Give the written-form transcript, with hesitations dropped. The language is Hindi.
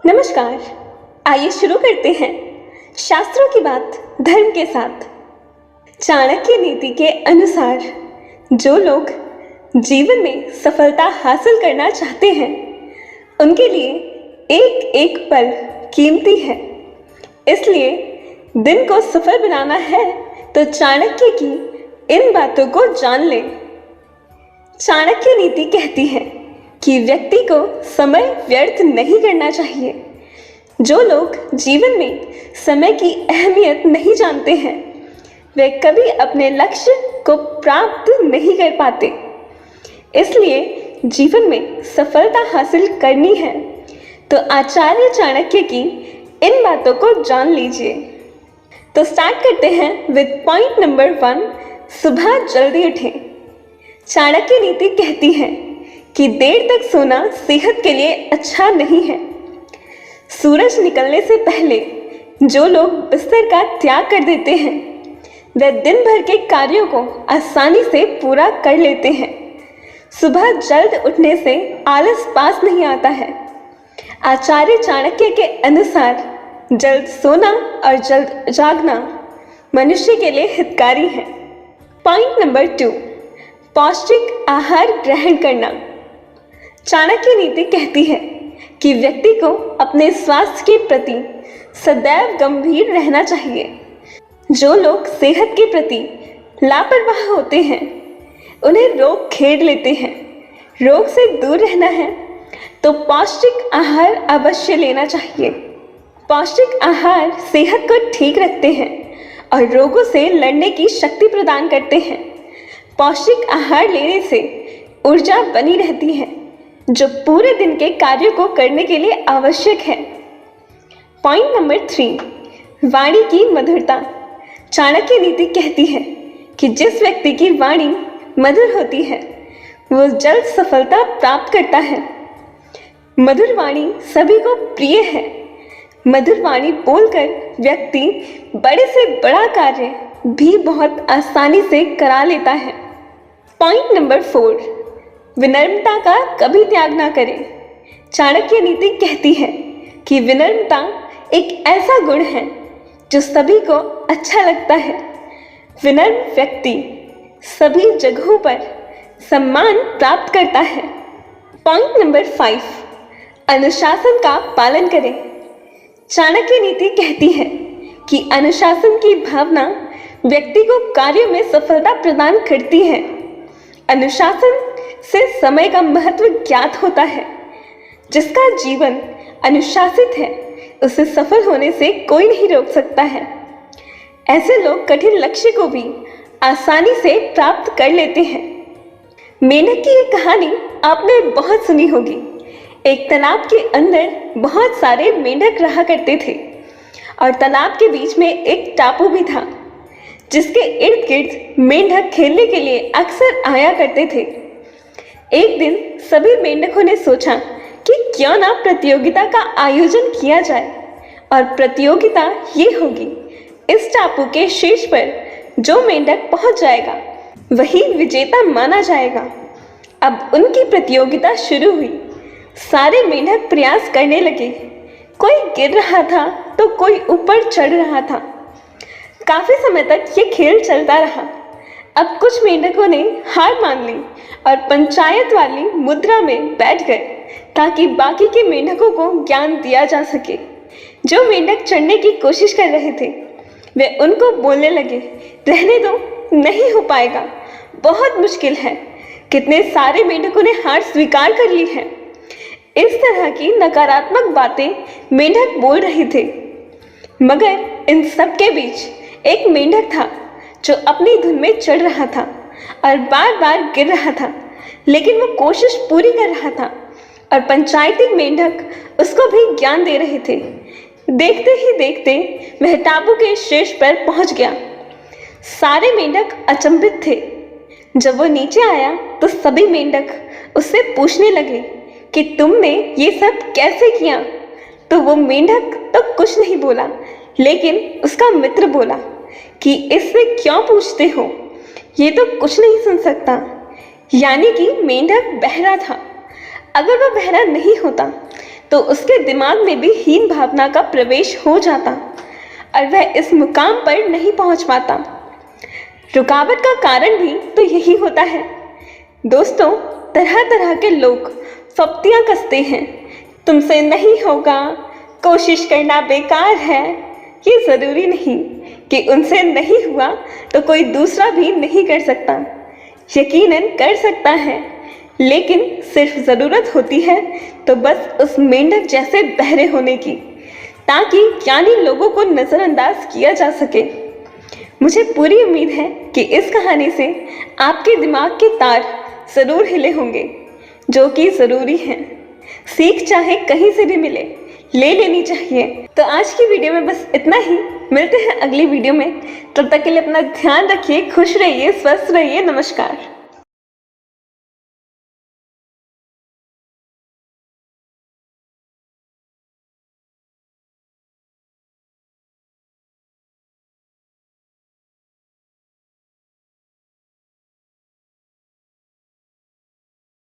नमस्कार। आइए शुरू करते हैं शास्त्रों की बात धर्म के साथ। चाणक्य नीति के अनुसार जो लोग जीवन में सफलता हासिल करना चाहते हैं उनके लिए एक एक पल कीमती है। इसलिए दिन को सफल बनाना है तो चाणक्य की इन बातों को जान लें। चाणक्य नीति कहती है कि व्यक्ति को समय व्यर्थ नहीं करना चाहिए। जो लोग जीवन में समय की अहमियत नहीं जानते हैं वे कभी अपने लक्ष्य को प्राप्त नहीं कर पाते। इसलिए जीवन में सफलता हासिल करनी है तो आचार्य चाणक्य की इन बातों को जान लीजिए। तो स्टार्ट करते हैं विद पॉइंट नंबर 1, सुबह जल्दी उठें। चाणक्य नीति कहती है कि देर तक सोना सेहत के लिए अच्छा नहीं है। सूरज निकलने से पहले जो लोग बिस्तर का त्याग कर देते हैं वे दिन भर के कार्यों को आसानी से पूरा कर लेते हैं। सुबह जल्द उठने से आलस पास नहीं आता है। आचार्य चाणक्य के अनुसार जल्द सोना और जल्द जागना मनुष्य के लिए हितकारी है। पॉइंट नंबर 2, पौष्टिक आहार ग्रहण करना। चाणक्य नीति कहती है कि व्यक्ति को अपने स्वास्थ्य के प्रति सदैव गंभीर रहना चाहिए। जो लोग सेहत के प्रति लापरवाह होते हैं उन्हें रोग घेर लेते हैं। रोग से दूर रहना है तो पौष्टिक आहार अवश्य लेना चाहिए। पौष्टिक आहार सेहत को ठीक रखते हैं और रोगों से लड़ने की शक्ति प्रदान करते हैं। पौष्टिक आहार लेने से ऊर्जा बनी रहती है जो पूरे दिन के कार्यों को करने के लिए आवश्यक है। पॉइंट नंबर 3, वाणी की मधुरता। चाणक्य नीति कहती है कि जिस व्यक्ति की वाणी मधुर होती है वो जल्द सफलता प्राप्त करता है। मधुर वाणी सभी को प्रिय है। मधुर वाणी बोलकर व्यक्ति बड़े से बड़ा कार्य भी बहुत आसानी से करा लेता है। पॉइंट नंबर 4, विनम्रता का कभी त्याग ना करें। चाणक्य नीति कहती है कि विनम्रता एक ऐसा गुण है जो सभी को अच्छा लगता है। विनम्र व्यक्ति सभी जगहों पर सम्मान प्राप्त करता है। पॉइंट नंबर 5, अनुशासन का पालन करें। चाणक्य नीति कहती है कि अनुशासन की भावना व्यक्ति को कार्यों में सफलता प्रदान करती है। अनुशासन से समय का महत्व ज्ञात होता है। जिसका जीवन अनुशासित है उसे सफल होने से कोई नहीं रोक सकता है। ऐसे लोग कठिन लक्ष्य को भी आसानी से प्राप्त कर लेते हैं। मेंढक की ये कहानी आपने बहुत सुनी होगी। एक तालाब के अंदर बहुत सारे मेंढक रहा करते थे और तालाब के बीच में एक टापू भी था जिसके इर्द गिर्द मेंढक खेलने के लिए अक्सर आया करते थे। एक दिन सभी मेंढकों ने सोचा कि क्यों ना प्रतियोगिता का आयोजन किया जाए और प्रतियोगिता ये होगी, इस टापू के शीर्ष पर जो मेंढक पहुंच जाएगा वही विजेता माना जाएगा। अब उनकी प्रतियोगिता शुरू हुई। सारे मेंढक प्रयास करने लगे। कोई गिर रहा था तो कोई ऊपर चढ़ रहा था। काफी समय तक ये खेल चलता रहा। अब कुछ मेंढकों ने हार मान ली और पंचायत वाली मुद्रा में बैठ गए ताकि बाकी के मेंढकों को ज्ञान दिया जा सके। जो मेंढक चढ़ने की कोशिश कर रहे थे वे उनको बोलने लगे, रहने दो, नहीं हो पाएगा, बहुत मुश्किल है। कितने सारे मेंढकों ने हार स्वीकार कर ली है। इस तरह की नकारात्मक बातें मेंढक बोल रहे थे। मगर इन सब के बीच एक मेंढक था जो अपनी धुन में चढ़ रहा था और बार बार गिर रहा था, लेकिन वो कोशिश पूरी कर रहा था और पंचायती मेंढक उसको भी ज्ञान दे रहे थे। देखते ही देखते वह टापू के शीर्ष पर पहुंच गया। सारे मेंढक अचंभित थे। जब वो नीचे आया तो सभी मेंढक उससे पूछने लगे कि तुमने ये सब कैसे किया। तो वो मेंढक तो कुछ नहीं बोला, लेकिन उसका मित्र बोला कि इससे क्यों पूछते हो, ये तो कुछ नहीं सुन सकता। यानी कि मेंढक बहरा था। अगर वह बहरा नहीं होता तो उसके दिमाग में भी हीन भावना का प्रवेश हो जाता और वह इस मुकाम पर नहीं पहुंच पाता। रुकावट का कारण भी तो यही होता है। दोस्तों, तरह तरह के लोग फप्तियां कसते हैं, तुमसे नहीं होगा, कोशिश करना बेकार है। ये ज़रूरी नहीं कि उनसे नहीं हुआ तो कोई दूसरा भी नहीं कर सकता। यकीनन कर सकता है, लेकिन सिर्फ ज़रूरत होती है तो बस उस मेंढक जैसे बहरे होने की, ताकि ज्ञानी लोगों को नज़रअंदाज किया जा सके। मुझे पूरी उम्मीद है कि इस कहानी से आपके दिमाग के तार ज़रूर हिले होंगे, जो कि ज़रूरी हैं। सीख चाहे कहीं से भी मिले, ले लेनी चाहिए। तो आज की वीडियो में बस इतना ही। मिलते हैं अगली वीडियो में। तब तक के लिए अपना ध्यान रखिए, खुश रहिए, स्वस्थ रहिए। नमस्कार।